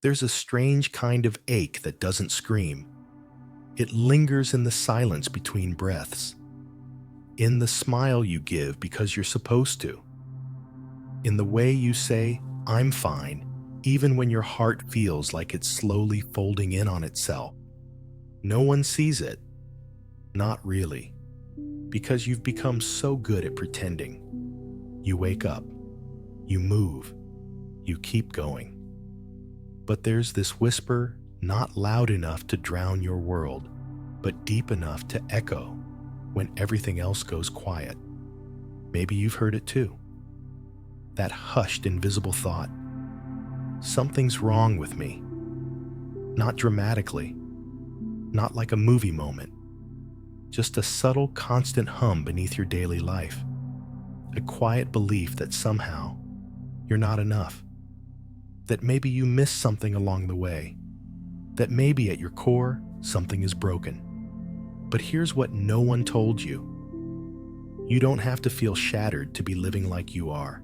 There's a strange kind of ache that doesn't scream. It lingers in the silence between breaths, in the smile you give because you're supposed to, in the way you say, "I'm fine," even when your heart feels like it's slowly folding in on itself. No one sees it. Not really. Because you've become so good at pretending. You wake up. You move. You keep going. But there's this whisper, not loud enough to drown your world, but deep enough to echo when everything else goes quiet. Maybe you've heard it too. That hushed, invisible thought. Something's wrong with me. Not dramatically. Not like a movie moment. Just a subtle, constant hum beneath your daily life. A quiet belief that somehow you're not enough. That maybe you missed something along the way. That maybe at your core, something is broken. But here's what no one told you. You don't have to feel shattered to be living like you are.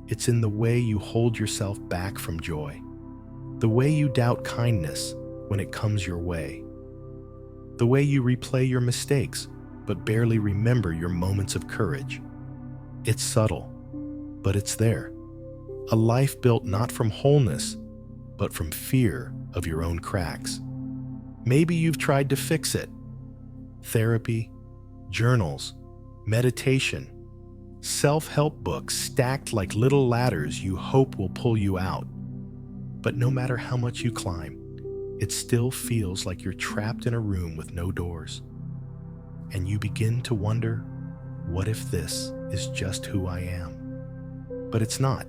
It's in the way you hold yourself back from joy. The way you doubt kindness when it comes your way. The way you replay your mistakes, but barely remember your moments of courage. It's subtle, but it's there. A life built not from wholeness, but from fear of your own cracks. Maybe you've tried to fix it. Therapy, journals, meditation, self-help books stacked like little ladders you hope will pull you out. But no matter how much you climb, it still feels like you're trapped in a room with no doors. And you begin to wonder, what if this is just who I am? But it's not.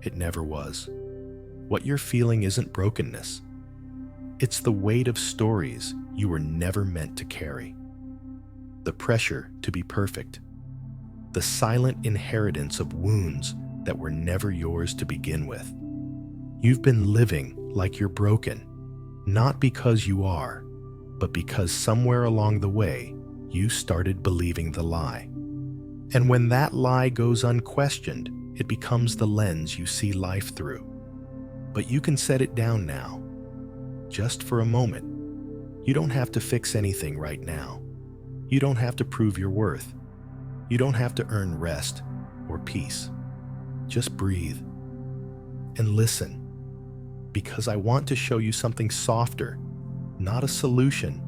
It never was. What you're feeling isn't brokenness. It's the weight of stories you were never meant to carry. The pressure to be perfect. The silent inheritance of wounds that were never yours to begin with. You've been living like you're broken, not because you are, but because somewhere along the way, you started believing the lie. And when that lie goes unquestioned, it becomes the lens you see life through. But you can set it down now, just for a moment. You don't have to fix anything right now. You don't have to prove your worth. You don't have to earn rest or peace. Just breathe and listen, because I want to show you something softer, not a solution,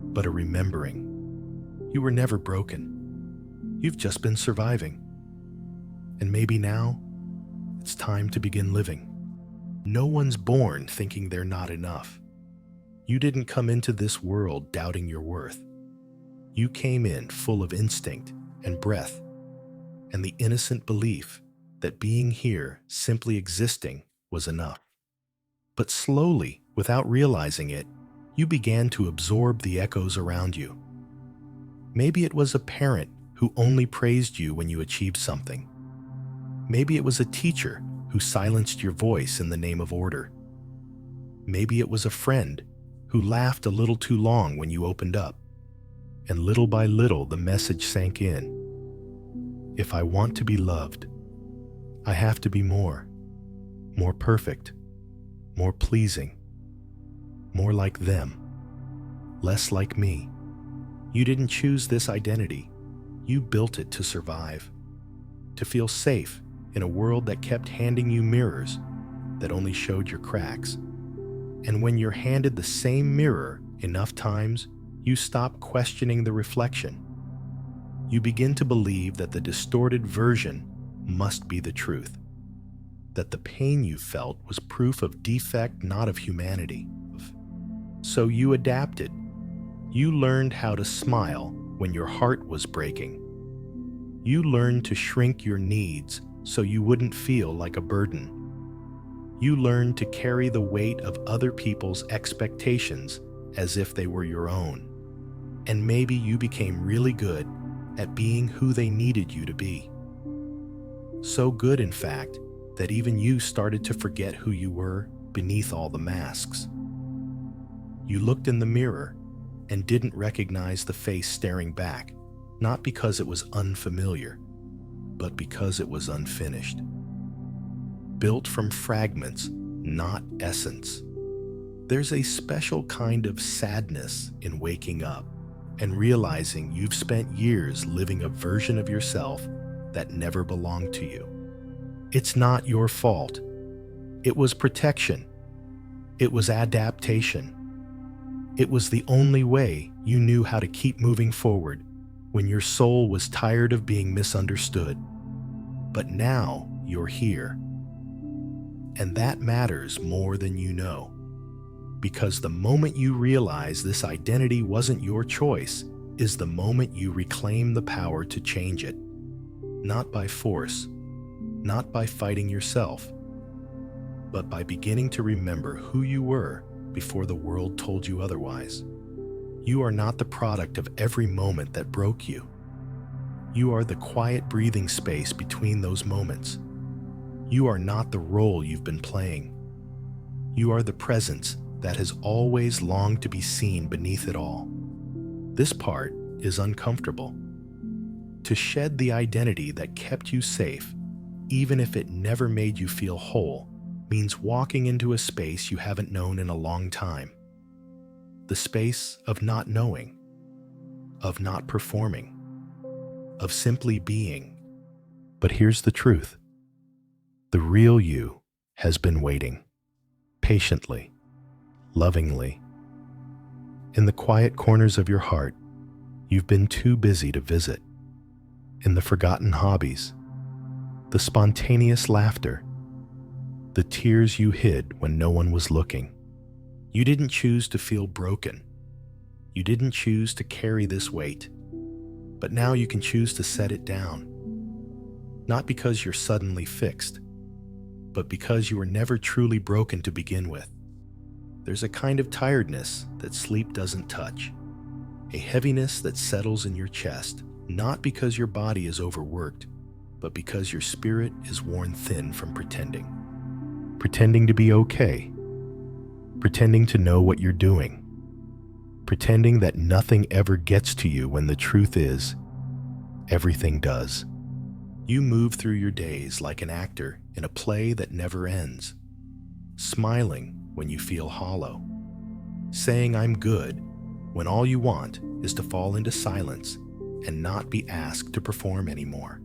but a remembering. You were never broken. You've just been surviving. And maybe now, it's time to begin living. No one's born thinking they're not enough. You didn't come into this world doubting your worth. You came in full of instinct and breath, and the innocent belief that being here, simply existing, was enough. But slowly, without realizing it, you began to absorb the echoes around you. Maybe it was a parent who only praised you when you achieved something. Maybe it was a teacher who silenced your voice in the name of order. Maybe it was a friend who laughed a little too long when you opened up. And little by little, the message sank in. If I want to be loved, I have to be more perfect, more pleasing, more like them, less like me. You didn't choose this identity. You built it to survive, to feel safe in a world that kept handing you mirrors that only showed your cracks. And when you're handed the same mirror enough times, you stop questioning the reflection. You begin to believe that the distorted version must be the truth, that the pain you felt was proof of defect, not of humanity. So you adapted. You learned how to smile when your heart was breaking. You learned to shrink your needs so you wouldn't feel like a burden. You learned to carry the weight of other people's expectations as if they were your own. And maybe you became really good at being who they needed you to be. So good, in fact, that even you started to forget who you were beneath all the masks. You looked in the mirror and didn't recognize the face staring back, not because it was unfamiliar, but because it was unfinished. Built from fragments not essence. There's a special kind of sadness in waking up and realizing you've spent years living a version of yourself that never belonged to you. It's not your fault. It was protection. It was adaptation. It was the only way you knew how to keep moving forward when your soul was tired of being misunderstood. But now you're here. And that matters more than you know. Because the moment you realize this identity wasn't your choice is the moment you reclaim the power to change it. Not by force, not by fighting yourself, but by beginning to remember who you were before the world told you otherwise. You are not the product of every moment that broke you. You are the quiet breathing space between those moments. You are not the role you've been playing. You are the presence that has always longed to be seen beneath it all. This part is uncomfortable. To shed the identity that kept you safe, even if it never made you feel whole, means walking into a space you haven't known in a long time. The space of not knowing, of not performing, of simply being. But here's the truth. The real you has been waiting, patiently, lovingly. In the quiet corners of your heart, you've been too busy to visit. In the forgotten hobbies, the spontaneous laughter, the tears you hid when no one was looking. You didn't choose to feel broken. You didn't choose to carry this weight. But now you can choose to set it down. Not because you're suddenly fixed, but because you were never truly broken to begin with. There's a kind of tiredness that sleep doesn't touch, a heaviness that settles in your chest, not because your body is overworked, but because your spirit is worn thin from pretending. Pretending to be okay, pretending to know what you're doing, pretending that nothing ever gets to you when the truth is, everything does. You move through your days like an actor in a play that never ends, smiling when you feel hollow, saying I'm good when all you want is to fall into silence and not be asked to perform anymore.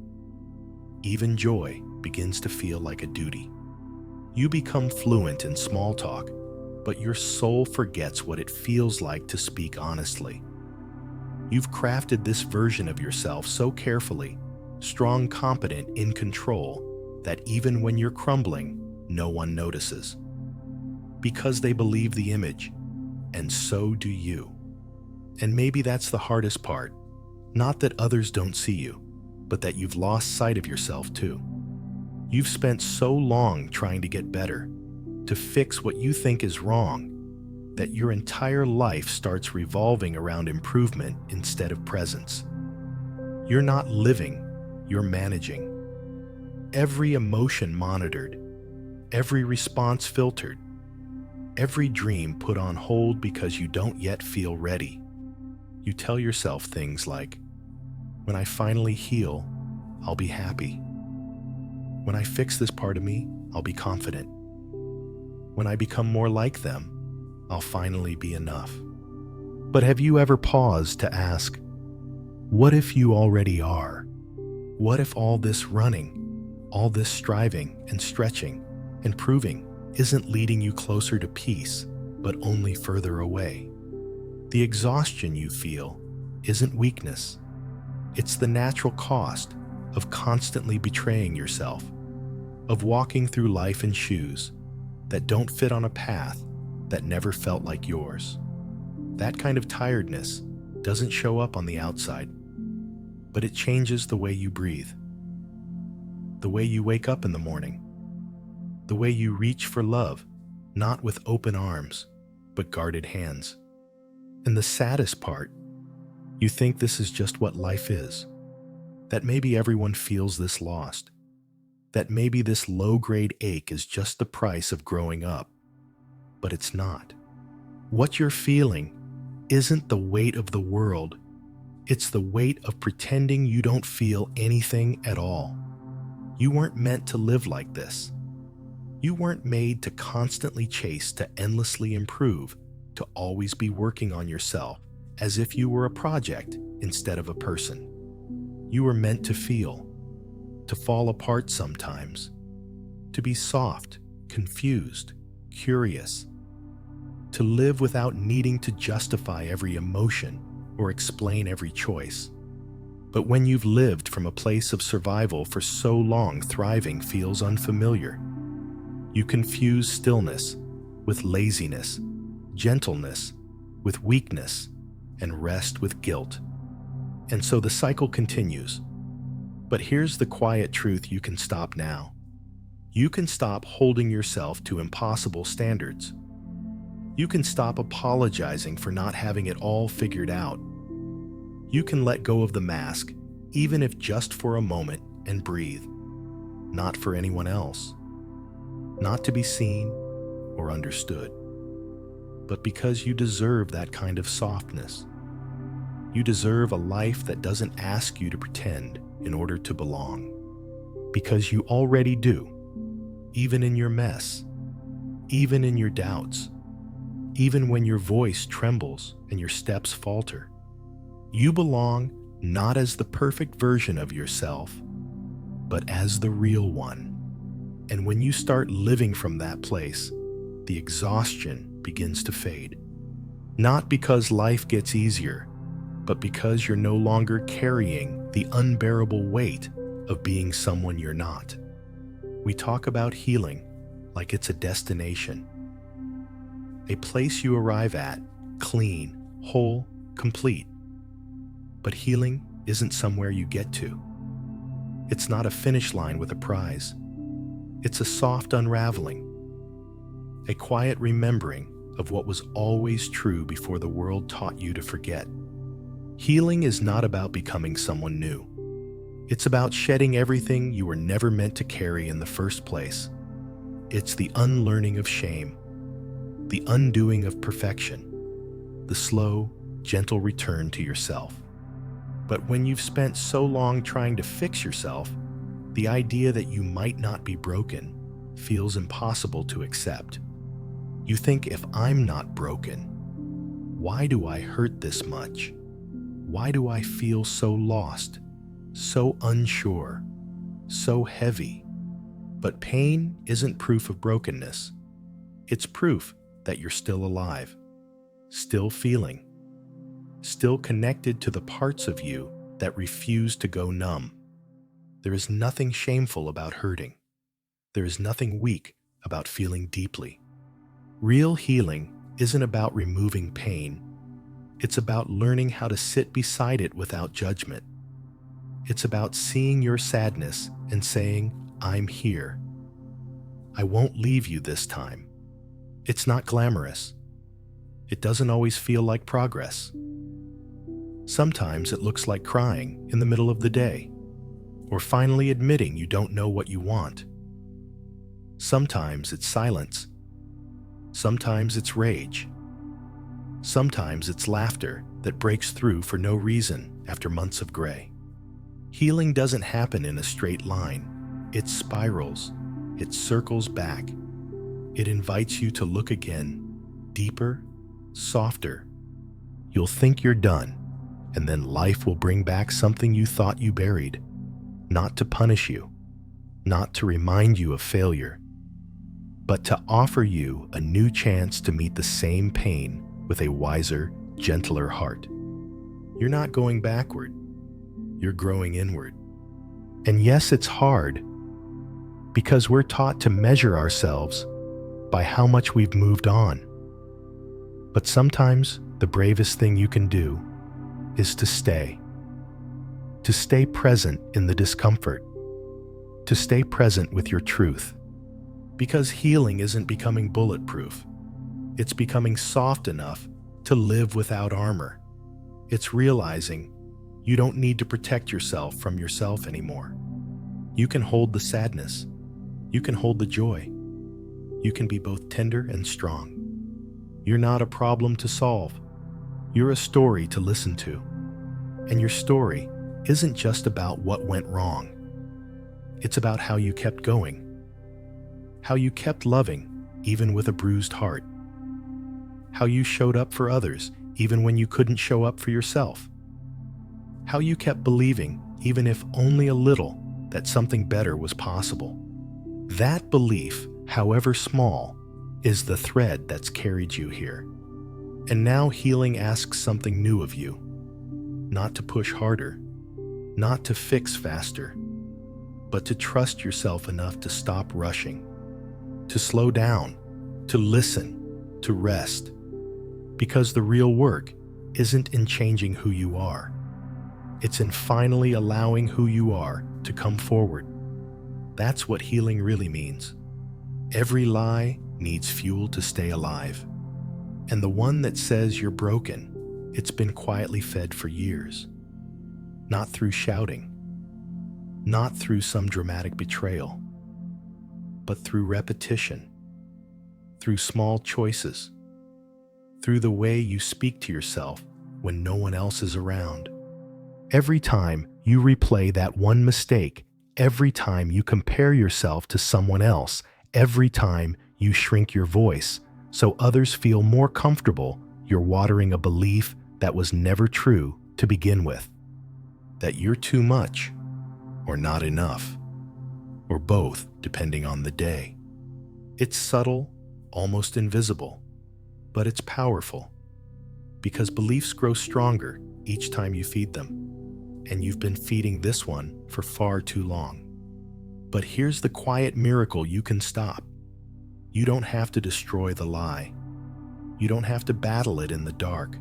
Even joy begins to feel like a duty. You become fluent in small talk, but your soul forgets what it feels like to speak honestly. You've crafted this version of yourself so carefully, strong, competent, in control, that even when you're crumbling, no one notices. Because they believe the image, and so do you. And maybe that's the hardest part. Not that others don't see you, but that you've lost sight of yourself too. You've spent so long trying to get better, to fix what you think is wrong, that your entire life starts revolving around improvement instead of presence. You're not living, you're managing. Every emotion monitored, every response filtered, every dream put on hold because you don't yet feel ready. You tell yourself things like, when I finally heal, I'll be happy. When I fix this part of me, I'll be confident. When I become more like them, I'll finally be enough. But have you ever paused to ask, what if you already are? What if all this running, all this striving and stretching and proving isn't leading you closer to peace, but only further away? The exhaustion you feel isn't weakness. It's the natural cost of constantly betraying yourself, of walking through life in shoes that don't fit on a path that never felt like yours. That kind of tiredness doesn't show up on the outside, but it changes the way you breathe, the way you wake up in the morning, the way you reach for love, not with open arms, but guarded hands. And the saddest part, you think this is just what life is, that maybe everyone feels this lost, that maybe this low-grade ache is just the price of growing up. But it's not. What you're feeling isn't the weight of the world. It's the weight of pretending you don't feel anything at all. You weren't meant to live like this. You weren't made to constantly chase, to endlessly improve, to always be working on yourself as if you were a project instead of a person. You were meant to feel, to fall apart sometimes, to be soft, confused, curious, to live without needing to justify every emotion or explain every choice. But when you've lived from a place of survival for so long, thriving feels unfamiliar. You confuse stillness with laziness, gentleness with weakness, and rest with guilt. And so the cycle continues. But here's the quiet truth you can stop now. You can stop holding yourself to impossible standards. You can stop apologizing for not having it all figured out. You can let go of the mask, even if just for a moment, and breathe. Not for anyone else. Not to be seen or understood. But because you deserve that kind of softness. You deserve a life that doesn't ask you to pretend in order to belong. Because you already do. Even in your mess. Even in your doubts. Even when your voice trembles and your steps falter. You belong not as the perfect version of yourself, but as the real one. And when you start living from that place, the exhaustion begins to fade. Not because life gets easier, but because you're no longer carrying the unbearable weight of being someone you're not. We talk about healing like it's a destination. A place you arrive at, clean, whole, complete. But healing isn't somewhere you get to. It's not a finish line with a prize. It's a soft unraveling, a quiet remembering of what was always true before the world taught you to forget. Healing is not about becoming someone new. It's about shedding everything you were never meant to carry in the first place. It's the unlearning of shame, the undoing of perfection, the slow, gentle return to yourself. But when you've spent so long trying to fix yourself, the idea that you might not be broken feels impossible to accept. You think, if I'm not broken, why do I hurt this much? Why do I feel so lost, so unsure, so heavy? But pain isn't proof of brokenness. It's proof that you're still alive, still feeling, still connected to the parts of you that refuse to go numb. There is nothing shameful about hurting. There is nothing weak about feeling deeply. Real healing isn't about removing pain. It's about learning how to sit beside it without judgment. It's about seeing your sadness and saying, I'm here. I won't leave you this time. It's not glamorous. It doesn't always feel like progress. Sometimes it looks like crying in the middle of the day, or finally admitting you don't know what you want. Sometimes it's silence. Sometimes it's rage. Sometimes it's laughter that breaks through for no reason after months of gray. Healing doesn't happen in a straight line. It spirals. It circles back. It invites you to look again, deeper, softer. You'll think you're done, and then life will bring back something you thought you buried. Not to punish you, not to remind you of failure, but to offer you a new chance to meet the same pain with a wiser, gentler heart. You're not going backward, you're growing inward. And yes, it's hard, because we're taught to measure ourselves by how much we've moved on. But sometimes the bravest thing you can do is to stay present in the discomfort, to stay present with your truth. Because healing isn't becoming bulletproof. It's becoming soft enough to live without armor. It's realizing you don't need to protect yourself from yourself anymore. You can hold the sadness. You can hold the joy. You can be both tender and strong. You're not a problem to solve. You're a story to listen to. And your story isn't just about what went wrong. It's about how you kept going, How you kept loving, even with a bruised heart. How you showed up for others, even when you couldn't show up for yourself. How you kept believing, even if only a little, that something better was possible. That belief, however small, is the thread that's carried you here. And now healing asks something new of you. Not to push harder, not to fix faster, but to trust yourself enough to stop rushing, to slow down, to listen, to rest. Because the real work isn't in changing who you are. It's in finally allowing who you are to come forward. That's what healing really means. Every lie needs fuel to stay alive. And the one that says you're broken, it's been quietly fed for years. Not through shouting, not through some dramatic betrayal, but through repetition, through small choices, through the way you speak to yourself when no one else is around. Every time you replay that one mistake, every time you compare yourself to someone else, every time you shrink your voice so others feel more comfortable, you're watering a belief that was never true to begin with. That you're too much, or not enough, or both, depending on the day. It's subtle, almost invisible, but it's powerful, because beliefs grow stronger each time you feed them. And you've been feeding this one for far too long. But here's the quiet miracle you can stop. You don't have to destroy the lie. You don't have to battle it in the dark.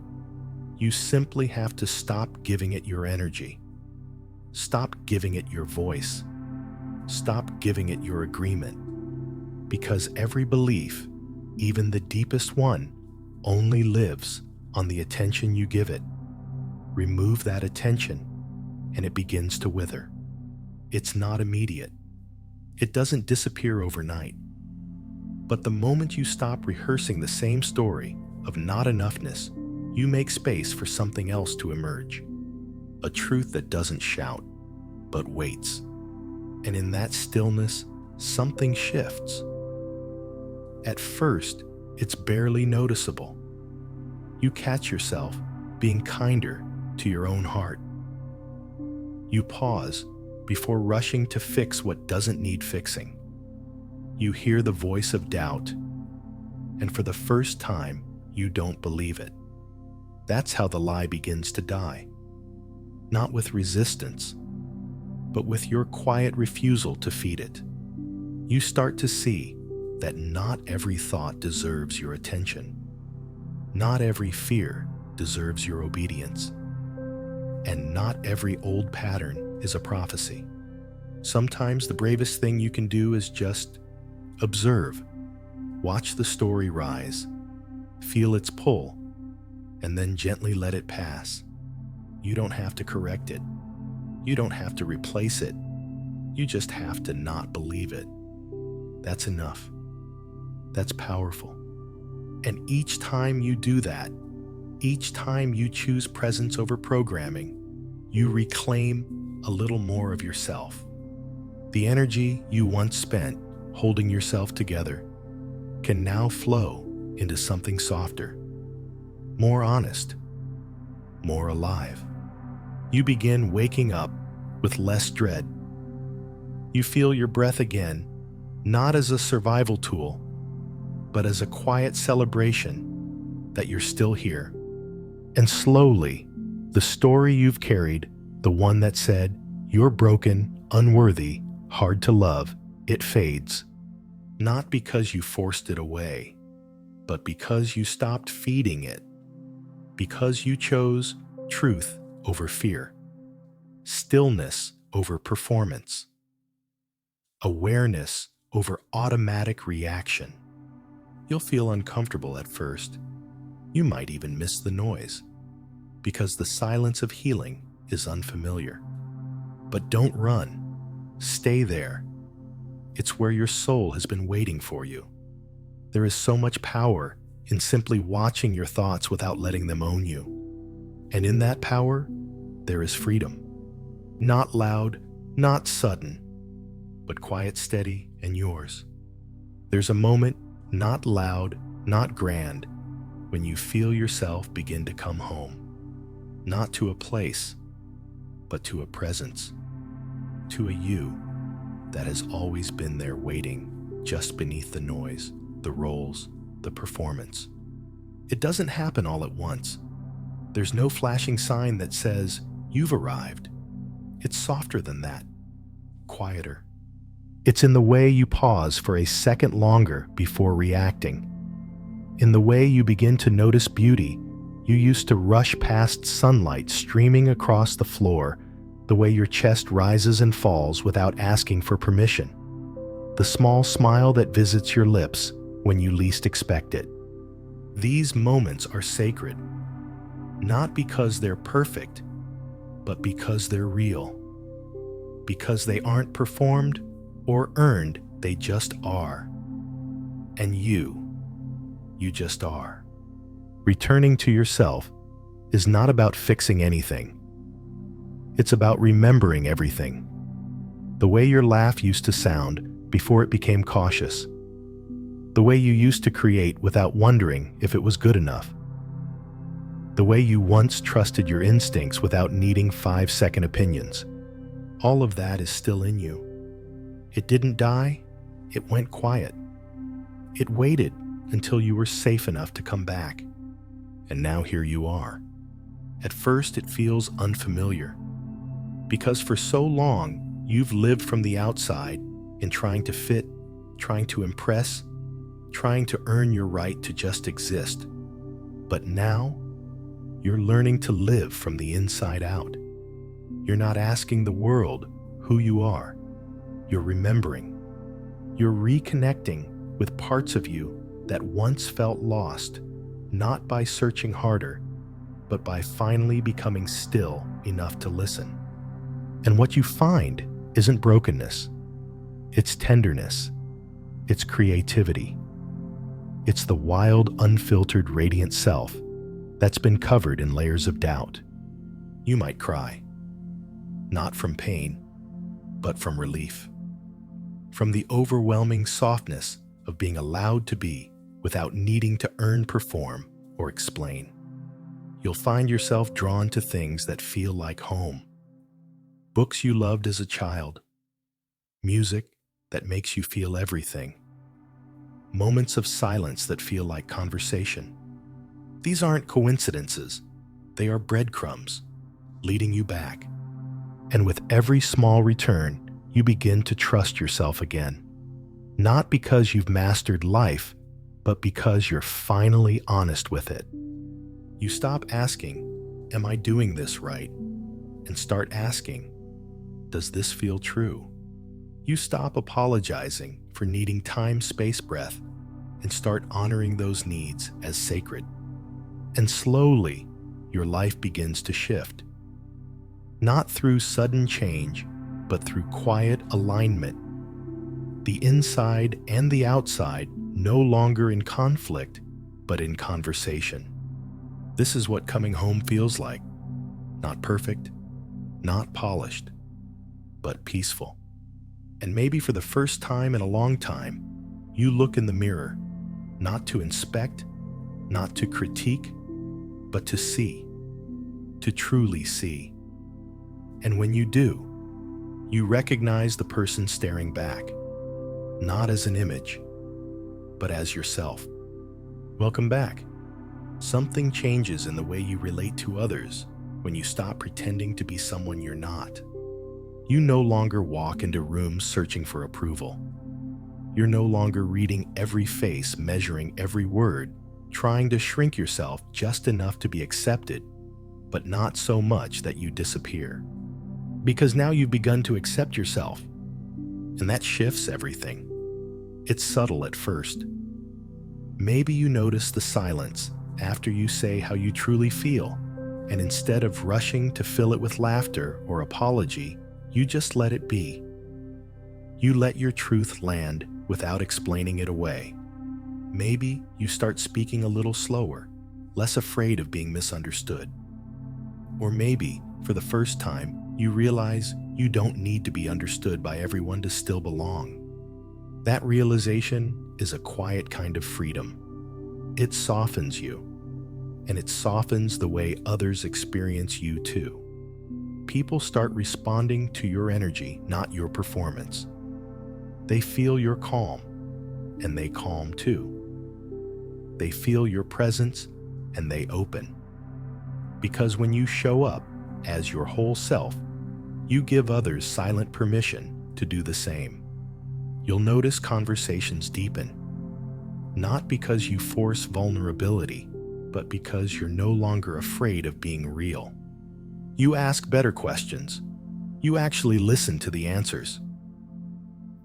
You simply have to stop giving it your energy. Stop giving it your voice. Stop giving it your agreement. Because every belief, even the deepest one, only lives on the attention you give it. Remove that attention, and it begins to wither. It's not immediate. It doesn't disappear overnight. But the moment you stop rehearsing the same story of not enoughness, you make space for something else to emerge. A truth that doesn't shout, but waits. And in that stillness, something shifts. At first, it's barely noticeable. You catch yourself being kinder to your own heart. You pause before rushing to fix what doesn't need fixing. You hear the voice of doubt, and for the first time, you don't believe it. That's how the lie begins to die. Not with resistance, but with your quiet refusal to feed it. You start to see that not every thought deserves your attention. Not every fear deserves your obedience. And not every old pattern is a prophecy. Sometimes the bravest thing you can do is just observe. Watch the story rise. Feel its pull, and then gently let it pass. You don't have to correct it. You don't have to replace it. You just have to not believe it. That's enough. That's powerful. And each time you do that, each time you choose presence over programming, you reclaim a little more of yourself. The energy you once spent holding yourself together can now flow into something softer, more honest, more alive. You begin waking up with less dread. You feel your breath again, not as a survival tool, but as a quiet celebration that you're still here. And slowly, the story you've carried, the one that said, "You're broken, unworthy, hard to love," it fades. Not because you forced it away, but because you stopped feeding it. Because you chose truth over fear, stillness over performance, awareness over automatic reaction. You'll feel uncomfortable at first. You might even miss the noise, because the silence of healing is unfamiliar. But don't run. Stay there. It's where your soul has been waiting for you. There is so much power in simply watching your thoughts without letting them own you. And in that power, there is freedom. Not loud, not sudden, but quiet, steady, and yours. There's a moment, not loud, not grand, when you feel yourself begin to come home. Not to a place, but to a presence. To a you that has always been there waiting just beneath the noise, the roles, the performance. It doesn't happen all at once. There's no flashing sign that says, "You've arrived." It's softer than that, quieter. It's in the way you pause for a second longer before reacting. In the way you begin to notice beauty you used to rush past sunlight streaming across the floor, the way your chest rises and falls without asking for permission. The small smile that visits your lips when you least expect it. These moments are sacred, not because they're perfect, but because they're real. Because they aren't performed or earned, they just are. And you just are. Returning to yourself is not about fixing anything. It's about remembering everything. The way your laugh used to sound before it became cautious. The way you used to create without wondering if it was good enough. The way you once trusted your instincts without needing 5-second opinions. All of that is still in you. It didn't die, it went quiet. It waited until you were safe enough to come back. And now here you are. At first it feels unfamiliar, because for so long you've lived from the outside in trying to fit, trying to impress, trying to earn your right to just exist. But now, you're learning to live from the inside out. You're not asking the world who you are. You're remembering. You're reconnecting with parts of you that once felt lost, not by searching harder, but by finally becoming still enough to listen. And what you find isn't brokenness. It's tenderness. It's creativity. It's the wild, unfiltered, radiant self that's been covered in layers of doubt. You might cry, not from pain, but from relief. From the overwhelming softness of being allowed to be without needing to earn, perform, or explain. You'll find yourself drawn to things that feel like home. Books you loved as a child. Music that makes you feel everything. Moments of silence that feel like conversation. These aren't coincidences. They are breadcrumbs, leading you back. And with every small return, you begin to trust yourself again. Not because you've mastered life, but because you're finally honest with it. You stop asking, "Am I doing this right?" and start asking, "Does this feel true?" You stop apologizing for needing time, space, breath, and start honoring those needs as sacred. And slowly, your life begins to shift. Not through sudden change, but through quiet alignment. The inside and the outside no longer in conflict, but in conversation. This is what coming home feels like. Not perfect, not polished, but peaceful. And maybe for the first time in a long time, you look in the mirror, not to inspect, not to critique, but to see, to truly see. And when you do, you recognize the person staring back, not as an image, but as yourself. Welcome back. Something changes in the way you relate to others when you stop pretending to be someone you're not. You no longer walk into rooms searching for approval. You're no longer reading every face, measuring every word, trying to shrink yourself just enough to be accepted, but not so much that you disappear. Because now you've begun to accept yourself, and that shifts everything. It's subtle at first. Maybe you notice the silence after you say how you truly feel, and instead of rushing to fill it with laughter or apology, you just let it be. You let your truth land without explaining it away. Maybe you start speaking a little slower, less afraid of being misunderstood. Or maybe, for the first time, you realize you don't need to be understood by everyone to still belong. That realization is a quiet kind of freedom. It softens you, and it softens the way others experience you too. People start responding to your energy, not your performance. They feel your calm, and they calm too. They feel your presence, and they open. Because when you show up as your whole self, you give others silent permission to do the same. You'll notice conversations deepen, not because you force vulnerability, but because you're no longer afraid of being real. You ask better questions. You actually listen to the answers.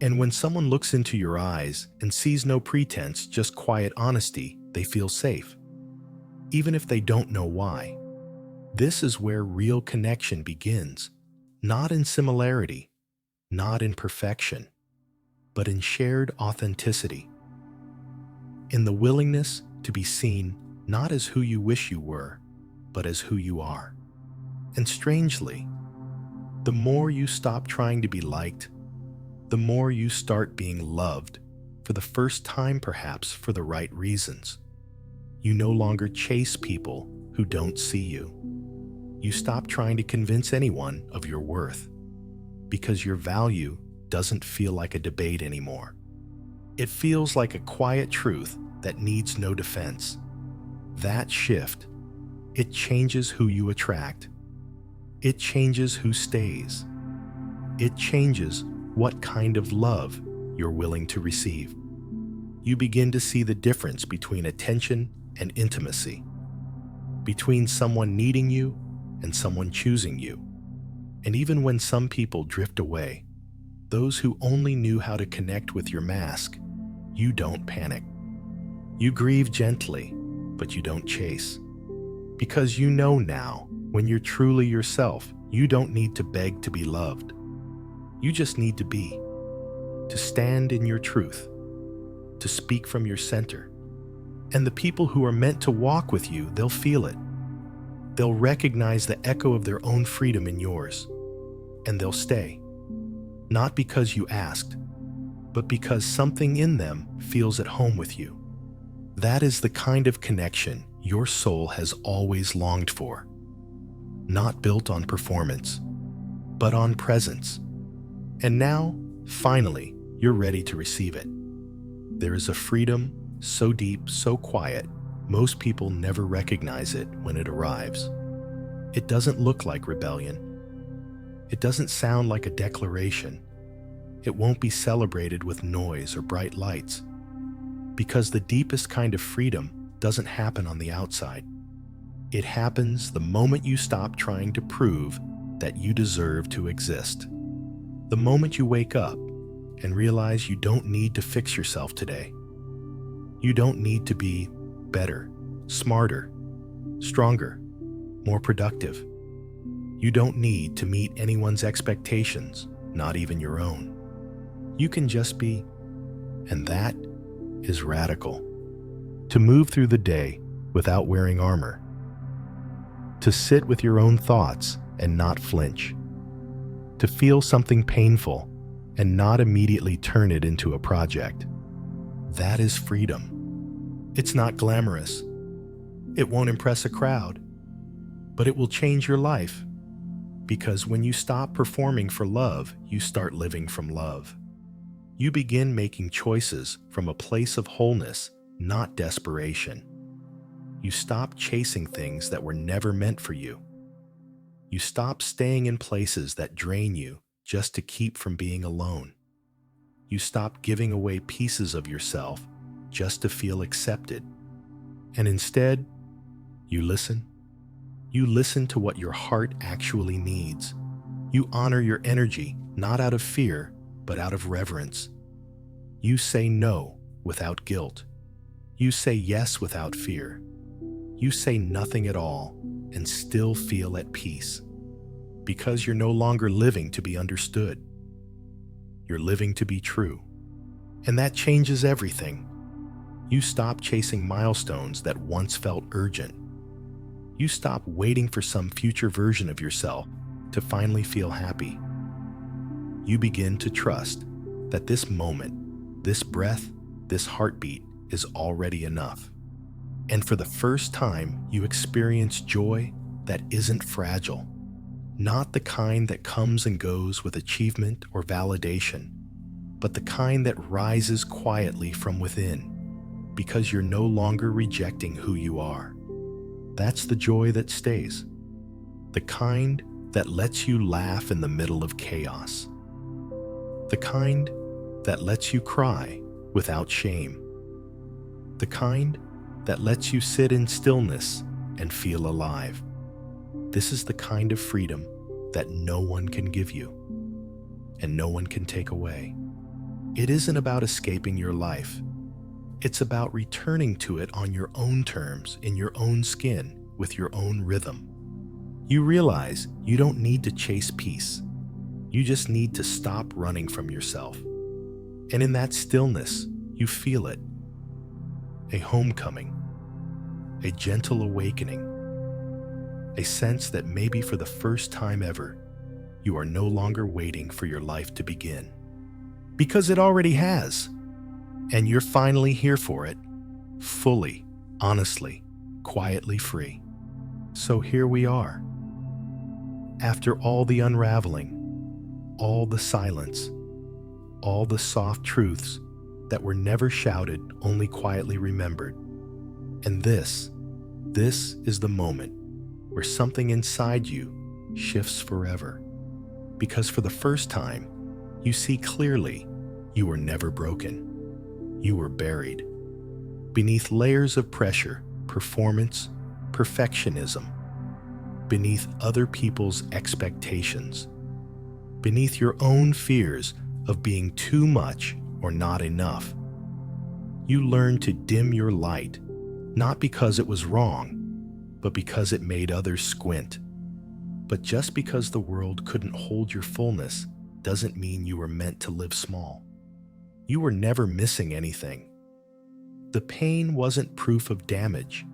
And when someone looks into your eyes and sees no pretense, just quiet honesty, they feel safe, even if they don't know why. This is where real connection begins, not in similarity, not in perfection, but in shared authenticity. In the willingness to be seen not as who you wish you were, but as who you are. And strangely, the more you stop trying to be liked, the more you start being loved, for the first time perhaps for the right reasons. You no longer chase people who don't see you. You stop trying to convince anyone of your worth, because your value doesn't feel like a debate anymore. It feels like a quiet truth that needs no defense. That shift, it changes who you attract. It changes who stays. It changes what kind of love you're willing to receive. You begin to see the difference between attention and intimacy, between someone needing you and someone choosing you. And even when some people drift away, those who only knew how to connect with your mask, you don't panic. You grieve gently, but you don't chase. Because you know now, when you're truly yourself, you don't need to beg to be loved. You just need to be, to stand in your truth, to speak from your center. And the people who are meant to walk with you, they'll feel it. They'll recognize the echo of their own freedom in yours, and they'll stay. Not because you asked, but because something in them feels at home with you. That is the kind of connection your soul has always longed for. Not built on performance, but on presence. And now, finally, you're ready to receive it. There is a freedom so deep, so quiet, most people never recognize it when it arrives. It doesn't look like rebellion. It doesn't sound like a declaration. It won't be celebrated with noise or bright lights. Because the deepest kind of freedom doesn't happen on the outside. It happens the moment you stop trying to prove that you deserve to exist. The moment you wake up and realize you don't need to fix yourself today. You don't need to be better, smarter, stronger, more productive. You don't need to meet anyone's expectations, not even your own. You can just be, and that is radical. To move through the day without wearing armor. To sit with your own thoughts and not flinch. To feel something painful and not immediately turn it into a project. That is freedom. It's not glamorous. It won't impress a crowd, but it will change your life. Because when you stop performing for love, you start living from love. You begin making choices from a place of wholeness, not desperation. You stop chasing things that were never meant for you. You stop staying in places that drain you just to keep from being alone. You stop giving away pieces of yourself just to feel accepted. And instead, you listen. You listen to what your heart actually needs. You honor your energy, not out of fear, but out of reverence. You say no without guilt. You say yes without fear. You say nothing at all and still feel at peace. Because you're no longer living to be understood. You're living to be true. And that changes everything. You stop chasing milestones that once felt urgent. You stop waiting for some future version of yourself to finally feel happy. You begin to trust that this moment, this breath, this heartbeat is already enough. And for the first time, you experience joy that isn't fragile, not the kind that comes and goes with achievement or validation, but the kind that rises quietly from within, because you're no longer rejecting who you are. That's the joy that stays, the kind that lets you laugh in the middle of chaos, the kind that lets you cry without shame, the kind that lets you sit in stillness and feel alive. This is the kind of freedom that no one can give you and no one can take away. It isn't about escaping your life. It's about returning to it on your own terms, in your own skin, with your own rhythm. You realize you don't need to chase peace. You just need to stop running from yourself. And in that stillness, you feel it. A homecoming, a gentle awakening, a sense that maybe for the first time ever, you are no longer waiting for your life to begin. Because it already has, and you're finally here for it, fully, honestly, quietly free. So here we are. After all the unraveling, all the silence, all the soft truths that were never shouted, only quietly remembered. And this is the moment where something inside you shifts forever. Because for the first time, you see clearly you were never broken. You were buried beneath layers of pressure, performance, perfectionism, beneath other people's expectations, beneath your own fears of being too much or not enough. You learned to dim your light, not because it was wrong, but because it made others squint. But just because the world couldn't hold your fullness doesn't mean you were meant to live small. You were never missing anything. The pain wasn't proof of damage.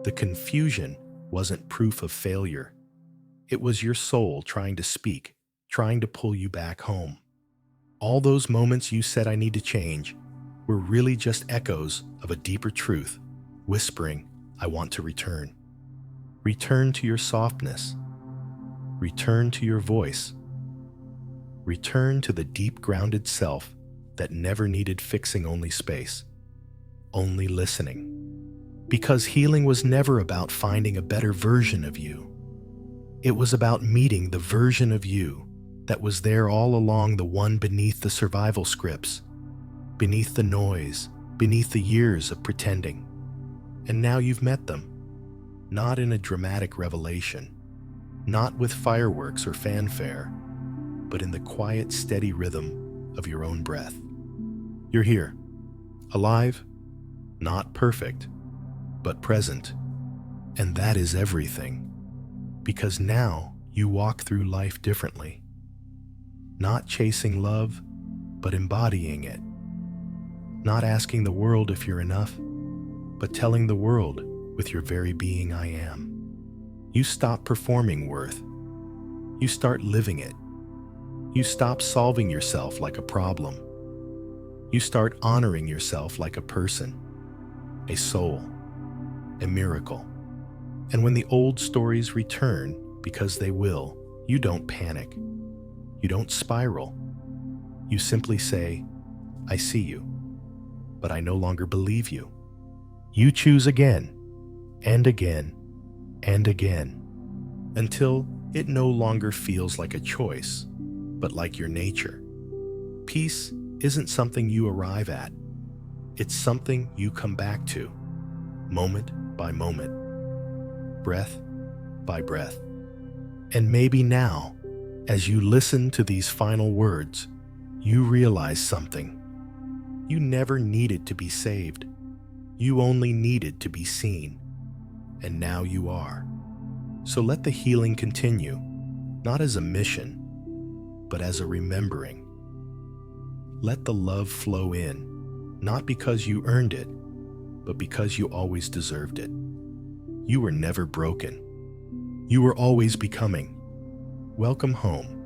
The confusion wasn't proof of failure. It was your soul trying to speak, trying to pull you back home. All those moments you said I need to change were really just echoes of a deeper truth, whispering, I want to return. Return to your softness. Return to your voice. Return to the deep grounded self that never needed fixing, only space, only listening. Because healing was never about finding a better version of you. It was about meeting the version of you that was there all along, the one beneath the survival scripts, beneath the noise, beneath the years of pretending. And now you've met them, not in a dramatic revelation, not with fireworks or fanfare, but in the quiet, steady rhythm of your own breath. You're here, alive, not perfect, but present. And that is everything, because now you walk through life differently, not chasing love, but embodying it, not asking the world if you're enough, but telling the world with your very being, I am. You stop performing worth. You start living it. You stop solving yourself like a problem. You start honoring yourself like a person, a soul, a miracle. And when the old stories return, because they will, you don't panic. You don't spiral. You simply say, I see you, but I no longer believe you. You choose again, and again, and again, until it no longer feels like a choice, but like your nature. Peace isn't something you arrive at. It's something you come back to, moment by moment, breath by breath. And maybe now, as you listen to these final words, you realize something. You never needed to be saved. You only needed to be seen. And now you are. So let the healing continue, not as a mission, but as a remembering. Let the love flow in, not because you earned it, but because you always deserved it. You were never broken. You were always becoming. Welcome home.